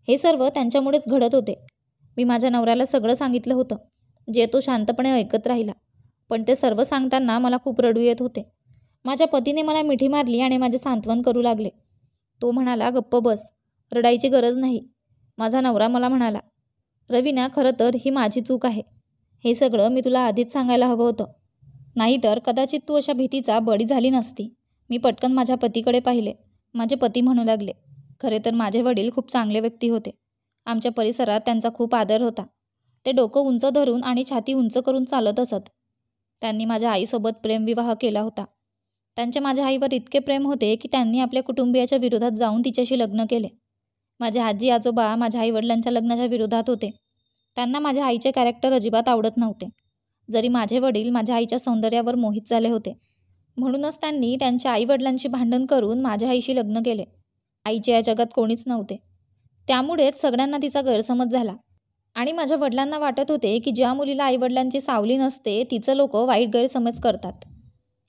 हे सर्व त्यांच्यामुळेच घडत होते. मी माझ्या नवऱ्याला सगळं सांगितलं होतं, जे तो शांतपणे ऐकत राहिला. पण ते सर्व सांगताना मला खूप रडू येत होते. माझ्या पतीने मला मिठी मारली आणि माझे सांत्वन करू लागले. तो म्हणाला, गप्प बस, रडायची गरज नाही. माझा नवरा मला म्हणाला, रवीना, खरं तर ही माझी चूक आहे. हे सगळं मी तुला आधीच सांगायला हवं होतं. नाहीतर कदाचित तू अशा भीतीचा बळी झाली नसती. मी पटकन माझ्या पतीकडे पाहिले. माझे पती म्हणू लागले, खरे तर माझे वडील खूप चांगले व्यक्ती होते. आमच्या परिसरात त्यांचा खूप आदर होता. ते डोकं उंच धरून आणि छाती उंच करून चालत असत. त्यांनी माझ्या आईसोबत प्रेमविवाह केला होता. त्यांचे माझ्या आईवर इतके प्रेम होते की त्यांनी आपल्या कुटुंबियाच्या विरोधात जाऊन तिच्याशी लग्न केले. माझे आजी आजोबा माझ्या आईवडिलांच्या लग्नाच्या विरोधात होते. त्यांना माझ्या आईचे कॅरेक्टर अजिबात आवडत नव्हते. जरी माझे वडील माझ्या आईच्या सौंदर्यावर मोहित झाले होते. म्हणूनच त्यांनी त्यांच्या आईवडिलांशी भांडण करून माझ्या आईशी लग्न केले. आईच्या या जगात कोणीच नव्हते. त्यामुळेच सगळ्यांना तिचा गैरसमज झाला आणि माझ्या वडिलांना वाटत होते की ज्या मुलीला आईवडिलांची सावली नसते तिचं लोक वाईट गैरसमज करतात.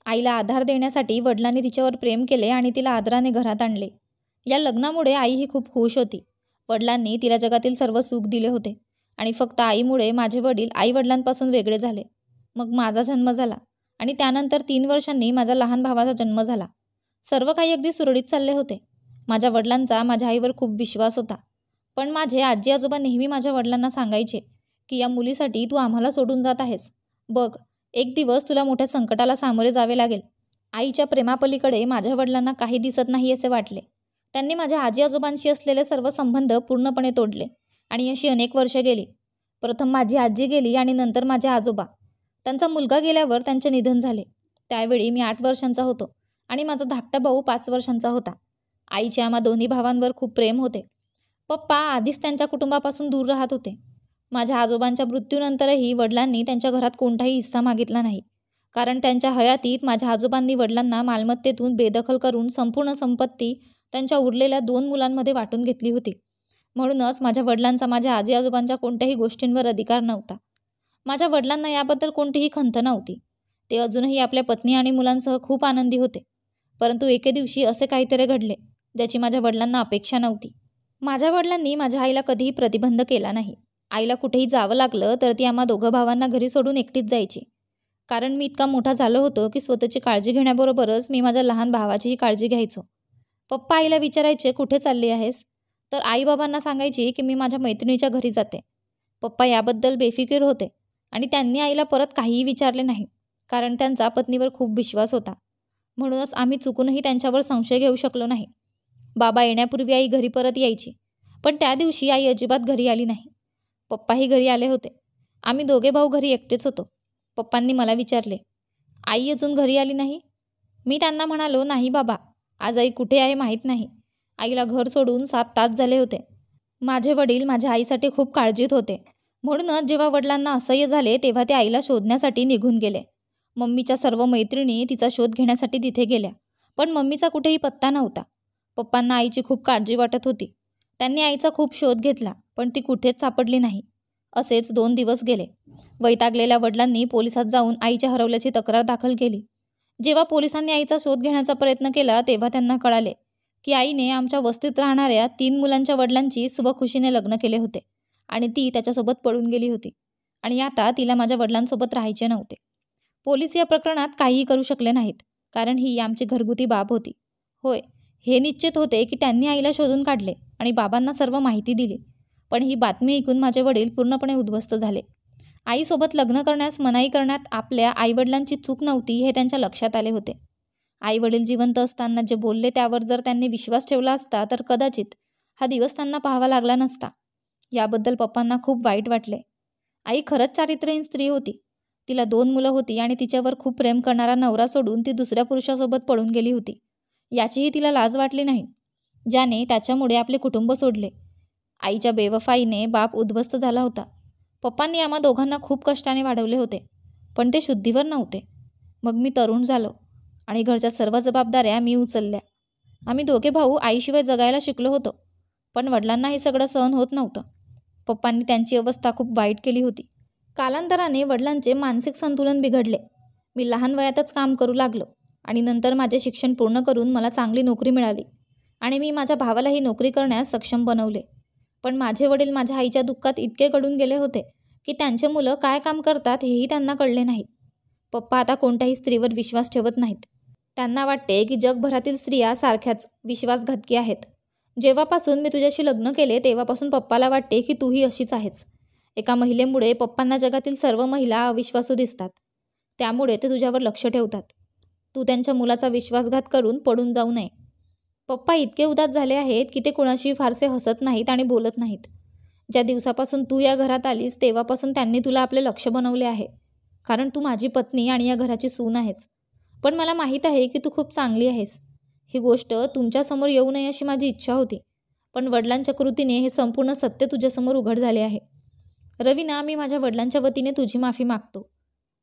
आईला आधार देण्यासाठी वडिलांनी तिच्यावर प्रेम केले आणि तिला आदराने घरात आणले. या लग्नामुळे आई ही खूप खुश होती. वडिलांनी तिला जगातील सर्व सुख दिले होते आणि फक्त आईमुळे माझे वडील आईवडिलांपासून वेगळे झाले. मग माझा जन्म झाला आणि त्यानंतर 3 वर्षांनी माझ्या लहान भावाचा जन्म झाला. सर्व काही अगदी सुरळीत चालले होते. माझ्या वडिलांचा माझ्या आईवर खूप विश्वास होता. पण माझे आजी आजोबा नेहमी माझ्या वडिलांना सांगायचे की या मुलीसाठी तू आम्हाला सोडून जात आहेस. बघ, एक दिवस तुला मोठ्या संकटाला सामोरे जावे लागेल. आईच्या प्रेमापलीकडे माझ्या वडिलांना काही दिसत नाही असे वाटले. त्यांनी माझ्या आजी आजोबांशी असलेले सर्व संबंध पूर्णपणे तोडले आणि अशी अनेक वर्षे गेली. प्रथम माझी आजी गेली आणि नंतर माझे आजोबा. त्यांचा मुलगा गेल्यावर त्यांचे निधन झाले. त्यावेळी मी 8 वर्षांचा होतो आणि माझा धाकटा भाऊ 5 वर्षांचा होता. आईचे आम्हा दोन्ही भावांवर खूप प्रेम होते. पप्पा आधीच त्यांच्या कुटुंबापासून दूर राहत होते. माझ्या आजोबांच्या मृत्यूनंतरही वडिलांनी त्यांच्या घरात कोणताही हिस्सा मागितला नाही, कारण त्यांच्या हयातीत माझ्या आजोबांनी वडिलांना मालमत्तेतून बेदखल करून संपूर्ण संपत्ती त्यांच्या उरलेल्या 2 मुलांमध्ये वाटून घेतली होती. म्हणूनच माझ्या वडिलांचा माझ्या आजी आजोबांच्या कोणत्याही गोष्टींवर अधिकार नव्हता. माझ्या वडिलांना याबद्दल कोणतीही खंत नव्हती. ते अजूनही आपल्या पत्नी आणि मुलांसह खूप आनंदी होते. परंतु एके दिवशी असे काहीतरी घडले ज्याची माझ्या वडिलांना अपेक्षा नव्हती. माझ्या वडिलांनी माझ्या आईला कधीही प्रतिबंध केला नाही. आईला कुठेही जावं लागलं तर ती आम्हा दोघं भावांना घरी सोडून एकटीच जायची. कारण मी इतका मोठा झालो होतो की स्वतःची काळजी घेण्याबरोबरच मी माझ्या लहान भावाचीही काळजी घ्यायचो. पप्पा आईला विचारायचे, कुठे चालली आहेस? तर आईबाबांना सांगायची की मी माझ्या मैत्रिणीच्या घरी जाते. पप्पा याबद्दल बेफिकीर होते आणि त्यांनी आईला परत काहीही विचारले नाही, कारण त्यांचा पत्नीवर खूप विश्वास होता. म्हणूनच आम्ही चुकूनही त्यांच्यावर संशय घेऊ शकलो नाही. बाबा येण्यापूर्वी आई घरी परत यायची, पण त्या दिवशी आई अजिबात घरी आली नाही. पप्पाही घरी आले होते. आम्ही दोघे भाऊ घरी एकटेच होतो. पप्पांनी मला विचारले, आई अजून घरी आली नाही? मी त्यांना म्हणालो, नाही बाबा, आज आई कुठे आहे माहीत नाही. आईला घर सोडून 7 तास झाले होते. माझे वडील माझ्या आईसाठी खूप काळजीत होते. म्हणूनच जेव्हा वडिलांना असह्य झाले तेव्हा ते आईला शोधण्यासाठी निघून गेले. मम्मीच्या सर्व मैत्रिणी तिचा शोध घेण्यासाठी तिथे गेल्या, पण मम्मीचा कुठेही पत्ता नव्हता. पप्पांना आईची खूप काळजी वाटत होती. त्यांनी आईचा खूप शोध घेतला, पण ती कुठेच सापडली नाही. असेच 2 दिवस गेले. वैतागलेल्या वडिलांनी पोलिसात जाऊन आईच्या हरवल्याची तक्रार दाखल केली. जेव्हा पोलिसांनी आईचा शोध घेण्याचा प्रयत्न केला तेव्हा त्यांना कळाले की आईने आमच्या वस्तीत राहणाऱ्या 3 मुलांच्या वडिलांची स्वखुशीने लग्न केले होते आणि ती त्याच्यासोबत पळून गेली होती आणि आता तिला माझ्या वडिलांसोबत राहायचे नव्हते. पोलीस या प्रकरणात काहीही करू शकले नाहीत, कारण ही आमची घरगुती बाब होती. होय, हे निश्चित होते की त्यांनी आईला शोधून काढले आणि बाबांना सर्व माहिती दिली. पण ही बातमी ऐकून माझे वडील पूर्णपणे उद्ध्वस्त झाले. आईसोबत लग्न करण्यास मनाई करण्यात आपल्या आईवडिलांची चूक नव्हती हे त्यांच्या लक्षात आले होते. आईवडील जिवंत असताना जे बोलले त्यावर जर त्यांनी विश्वास ठेवला असता तर कदाचित हा दिवस त्यांना पाहावा लागला नसता. याबद्दल पप्पांना खूप वाईट वाटले. आई खरंच चारित्र्यहीन स्त्री होती. तिला 2 मुलं होती आणि तिच्यावर खूप प्रेम करणारा नवरा सोडून ती दुसऱ्या पुरुषासोबत पळून गेली होती. याचीही तिला लाज वाटली नाही, ज्याने त्याच्यामुळे आपले कुटुंब सोडले. आईच्या बेवफाईने बाप उद्ध्वस्त झाला होता. पप्पांनी आम्हा दोघांना खूप कष्टाने वाढवले होते, पण ते शुद्धीवर नव्हते. मग मी तरुण झालो आणि घरच्या सर्व जबाबदाऱ्या मी उचलल्या. आम्ही दोघे भाऊ आईशिवाय जगायला शिकलो होतो, पण वडिलांना हे सगळं सहन होत नव्हतं. पप्पांनी त्यांची अवस्था खूप वाईट केली होती. कालांतराने वडिलांचे मानसिक संतुलन बिघडले. मी लहान वयातच काम करू लागलो आणि नंतर माझे शिक्षण पूर्ण करून मला चांगली नोकरी मिळाली आणि मी माझ्या भावालाही नोकरी करण्यास सक्षम बनवले. पण माझे वडील माझ्या आईच्या दुःखात इतके गळून गेले होते की त्यांचे मुलं काय काम करतात हेही त्यांना कळले नाही. पप्पा आता कोणत्याही स्त्रीवर विश्वास ठेवत नाहीत. त्यांना वाटते की जगभरातील स्त्रिया सारख्याच विश्वासघातकी आहेत. जेव्हापासून मी तुझ्याशी लग्न केले तेव्हापासून पप्पाला वाटते की तूही अशीच आहेस. एका महिलेमुळे पप्पांना जगातील सर्व महिला अविश्वासू दिसतात. त्यामुळे ते तुझ्यावर लक्ष ठेवतात. तू त्यांच्या मुलाचा विश्वासघात करून पडून जाऊ नये. पप्पा इतके उदास झाले आहेत की ते कुणाशी फारसे हसत नाहीत आणि बोलत नाहीत. ज्या दिवसापासून तू या घरात आलीस तेव्हापासून त्यांनी तुला आपले लक्ष बनवले आहे, कारण तू माझी पत्नी आणि या घराची सून आहेस. पण मला माहीत आहे की तू खूप चांगली आहेस. ही गोष्ट तुमच्यासमोर येऊ नये अशी माझी इच्छा होती, पण वडिलांच्या कृतीने हे संपूर्ण सत्य तुझ्यासमोर उघड झाले आहे. रवीना, मी माझ्या वडिलांच्या वतीने तुझी माफी मागतो.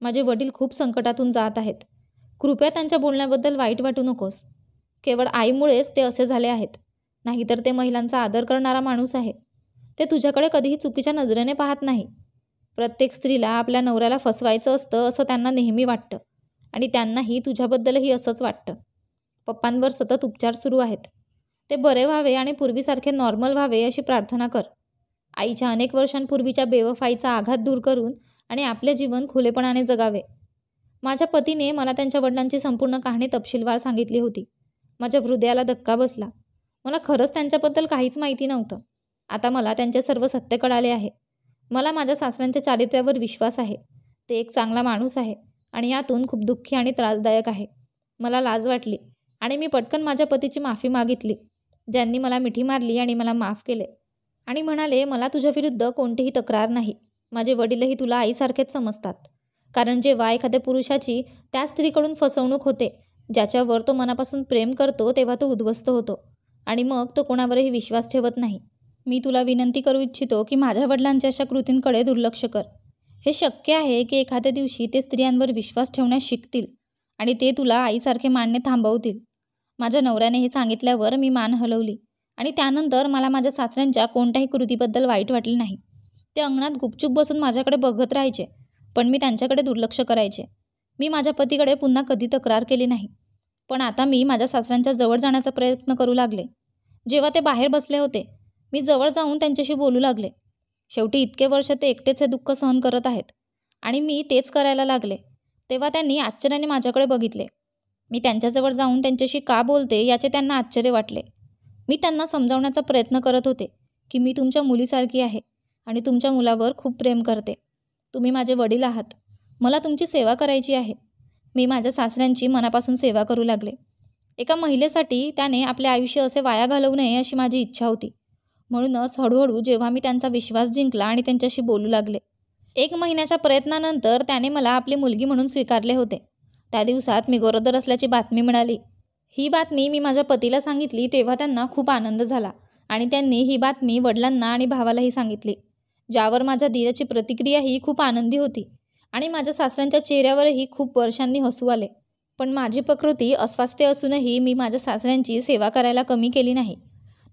माझे वडील खूप संकटातून जात आहेत. कृपया त्यांच्या बोलण्याबद्दल वाईट वाटू नकोस. केवळ आईमुळेच ते असे झाले आहेत, नाहीतर ते महिलांचा आदर करणारा माणूस आहे. ते तुझ्याकडे कधीही चुकीच्या नजरेने पाहत नाही. प्रत्येक स्त्रीला आपल्या नवऱ्याला फसवायचं असतं असं त्यांना नेहमी वाटतं आणि त्यांनाही तुझ्याबद्दलही असंच वाटतं. पप्पांवर सतत उपचार सुरू आहेत. ते बरे व्हावे आणि पूर्वीसारखे नॉर्मल व्हावे अशी प्रार्थना कर. आईच्या अनेक वर्षांपूर्वीच्या बेवफाईचा आघात दूर करून आणि आपले जीवन खुलेपणाने जगावे. माझ्या पतीने मला त्यांच्या वडिलांची संपूर्ण कहाणी तपशीलवार सांगितली होती. माझ्या हृदयाला धक्का बसला. मला खरंच त्यांच्याबद्दल काहीच माहिती नव्हतं. आता मला त्यांचे सर्व सत्य कळाले आहे. मला माझ्या सासऱ्यांच्या चारित्र्यावर विश्वास आहे. ते एक चांगला माणूस आहे आणि यातून खूप दुःखी आणि त्रासदायक आहे. मला लाज वाटली आणि मी पटकन माझ्या पतीची माफी मागितली, ज्यांनी मला मिठी मारली आणि मला माफ केले आणि म्हणाले, मला तुझ्याविरुद्ध कोणतीही तक्रार नाही. माझे वडीलही तुला आईसारखेच समजतात, कारण जेव्हा एखाद्या पुरुषाची त्या स्त्रीकडून फसवणूक होते ज्याच्यावर तो मनापासून प्रेम करतो तेव्हा तो उद्ध्वस्त होतो आणि मग तो कोणावरही विश्वास ठेवत नाही. मी तुला विनंती करू इच्छितो की माझ्या वडिलांच्या अशा कृतींकडे दुर्लक्ष कर. हे शक्य आहे की एखाद्या दिवशी ते स्त्रियांवर विश्वास ठेवण्यास शिकतील आणि ते तुला आईसारखे मानणे थांबवतील. माझ्या नवऱ्याने हे सांगितल्यावर मी मान हलवली आणि त्यानंतर मला माझ्या सासऱ्यांच्या कोणत्याही कृतीबद्दल वाईट वाटले नाही. ते अंगणात गुपचूप बसून माझ्याकडे बघत राहायचे, पण मी त्यांच्याकडे दुर्लक्ष करायचे. मी माझ्या पतीकडे पुन्हा कधी तक्रार केली नाही. पण आता मी माझ्या सासऱ्यांच्या जवळ जाण्याचा प्रयत्न करू लागले. जेव्हा ते बाहेर बसले होते, मी जवळ जाऊन त्यांच्याशी बोलू लागले. शेवटी इतके वर्ष ते एकटेच हे दुःख सहन करत आहेत आणि मी तेच करायला लागले. तेव्हा त्यांनी आश्चर्याने माझ्याकडे बघितले. मी त्यांच्याजवळ जाऊन त्यांच्याशी का बोलते याचे त्यांना आश्चर्य वाटले. मी त्यांना समजावण्याचा प्रयत्न करत होते की मी तुमच्या मुलीसारखी आहे आणि तुमच्या मुलावर खूप प्रेम करते. तुम्ही माझे वडील आहात. मला तुमची सेवा करायची आहे. मी माझ्या सासऱ्यांची मनापासून सेवा करू लागले. एका महिलेसाठी त्याने आपले आयुष्य असे वाया घालवू नये अशी माझी इच्छा होती. म्हणूनच हळूहळू जेव्हा मी त्यांचा विश्वास जिंकला आणि त्यांच्याशी बोलू लागले, 1 महिन्याच्या प्रयत्नानंतर त्याने मला आपली मुलगी म्हणून स्वीकारले होते. त्या दिवसात मी गरोदर असल्याची बातमी मिळाली. ही बातमी मी माझ्या पतीला सांगितली तेव्हा त्यांना खूप आनंद झाला आणि त्यांनी ही बातमी वडिलांना आणि भावालाही सांगितली, ज्यावर माझ्या दीराची प्रतिक्रिया ही खूप आनंदी होती आणि माझ्या सासऱ्यांच्या चेहऱ्यावरही खूप वर्षांनी हसू आले. पण माझी प्रकृती अस्वास्थ्य असूनही मी माझ्या सासऱ्यांची सेवा करायला कमी केली नाही.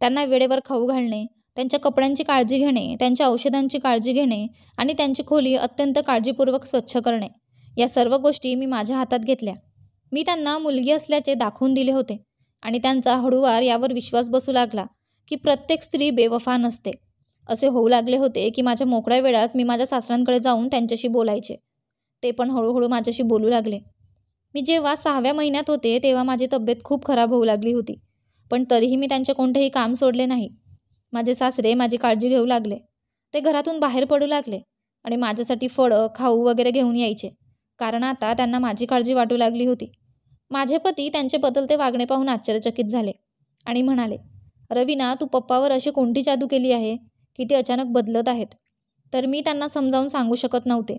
त्यांना वेळेवर खाऊ घालणे, त्यांच्या कपड्यांची काळजी घेणे, त्यांच्या औषधांची काळजी घेणे आणि त्यांची खोली अत्यंत काळजीपूर्वक स्वच्छ करणे, या सर्व गोष्टी मी माझ्या हातात घेतल्या. मी त्यांना मुलगी असल्याचे दाखवून दिले होते आणि त्यांचा हळूवार यावर विश्वास बसू लागला की प्रत्येक स्त्री बेवफा नसते. असे होऊ लागले होते की माझ्या मोकळ्या वेळात मी माझ्या सासऱ्यांकडे जाऊन त्यांच्याशी बोलायचे. ते पण हळूहळू माझ्याशी बोलू लागले. मी जेव्हा 6व्या महिन्यात होते तेव्हा माझी तब्येत खूप खराब होऊ लागली होती. पण तरीही मी त्यांचे कोणतेही काम सोडले नाही. माझे सासरे माझी काळजी घेऊ लागले. ते घरातून बाहेर पडू लागले आणि माझ्यासाठी फळं, खाऊ वगैरे घेऊन यायचे, कारण आता त्यांना माझी काळजी वाटू लागली होती. माझे पती त्यांचे बदलते वागणे पाहून आश्चर्यचकित झाले आणि म्हणाले, रवीना, तू पप्पावर अशी कोणती जादू केली आहे की ते अचानक बदलत आहेत? तर मी त्यांना समजावून सांगू शकत नव्हते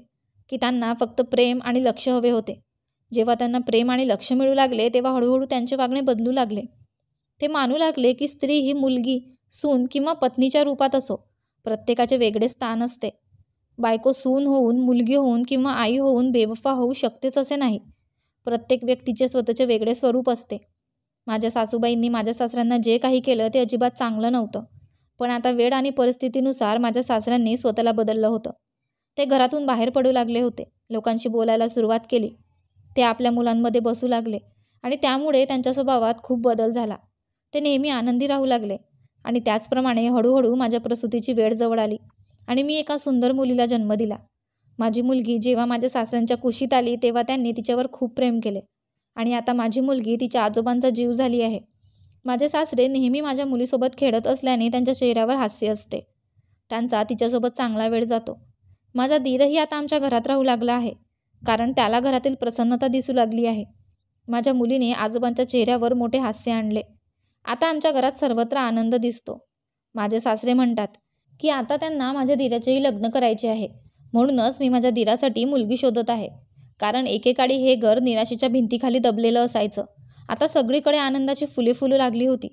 की त्यांना फक्त प्रेम आणि लक्ष हवे होते. जेव्हा त्यांना प्रेम आणि लक्ष मिळू लागले तेव्हा हळूहळू त्यांचे वागणे बदलू लागले. ते मानू लागले की स्त्री ही मुलगी, सून किंवा पत्नीच्या रूपात असो, प्रत्येकाचे वेगळे स्थान असते. बायको सून होऊन, मुलगी होऊन किंवा आई होऊन बेवफा होऊ शकतेच असे नाही. प्रत्येक व्यक्तीचे स्वतःचे वेगळे स्वरूप असते. माझ्या सासूबाईंनी माझ्या सासऱ्यांना जे काही केलं ते अजिबात चांगलं नव्हतं. पण आता वेळ आणि परिस्थितीनुसार माझ्या सासऱ्यांनी स्वतःला बदललं होतं. ते घरातून बाहेर पडू लागले होते, लोकांशी बोलायला सुरुवात केली. ते आपल्या मुलांमध्ये बसू लागले आणि त्यामुळे त्यांच्या स्वभावात खूप बदल झाला. ते नेहमी आनंदी राहू लागले आणि त्याचप्रमाणे हळूहळू माझ्या प्रसूतीची वेळ जवळ आली आणि मी एका सुंदर मुलीला जन्म दिला. माझी मुलगी जेव्हा माझ्या सासऱ्यांच्या कुशीत आली तेव्हा त्यांनी तिच्यावर खूप प्रेम केले आणि आता माझी मुलगी तिच्या आजोबांचा जीव झाली आहे. माझे सासरे नेहमी माझ्या मुलीसोबत खेळत असल्याने त्यांच्या चेहऱ्यावर हास्य असते. त्यांचा तिच्यासोबत चांगला वेळ जातो. माझा दीरही आता आमच्या घरात राहू लागला आहे, कारण त्याला घरातील प्रसन्नता दिसू लागली आहे. माझ्या मुलीने आजोबांच्या चेहऱ्यावर मोठे हास्य आणले. आता आमच्या घरात सर्वत्र आनंद दिसतो. माझे सासरे म्हणतात की आता त्यांना माझ्या दीराचेही लग्न करायचे आहे. म्हणूनच मी माझ्या दीरासाठी मुलगी शोधत आहे, कारण एकेकाळी हे घर निराशेच्या भिंतीखाली दबलेलं असायचं. आता सगळीकडे आनंदाची फुले फुलू लागली होती.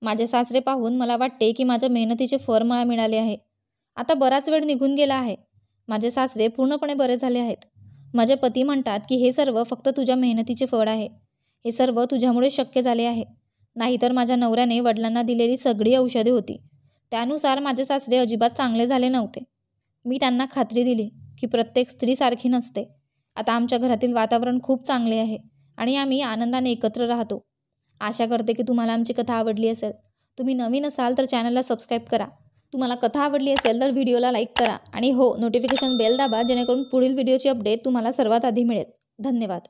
माझे सासरे पाहून मला वाटते की माझ्या मेहनतीचे फळ मला मिळाले आहे. आता बराच वेळ निघून गेला आहे. माझे सासरे पूर्णपणे बरे झाले आहेत. माझे पती म्हणतात की हे सर्व फक्त तुझ्या मेहनतीचे फळ आहे. हे सर्व तुझ्यामुळे शक्य झाले आहे. नाहीतर माझ्या नवऱ्याने वडिलांना दिलेली सगळी औषधे होती, त्यानुसार माझे सासरे अजिबात चांगले झाले नव्हते. मी त्यांना खात्री दिली की प्रत्येक स्त्री सारखी नसते. आता आमच्या घरातील वातावरण खूप चांगले आहे आणि आम्ही आनंदाने एकत्र राहतो. आशा करते की तुम्हाला आमची कथा आवडली असेल. तुम्ही नवीन असाल तर चॅनलला सबस्क्राईब करा. तुम्हाला कथा आवडली असेल तर व्हिडिओला लाईक करा आणि हो, नोटिफिकेशन बेल दाबा, जेणेकरून पुढील व्हिडिओची अपडेट तुम्हाला सर्वात आधी मिळेल. धन्यवाद.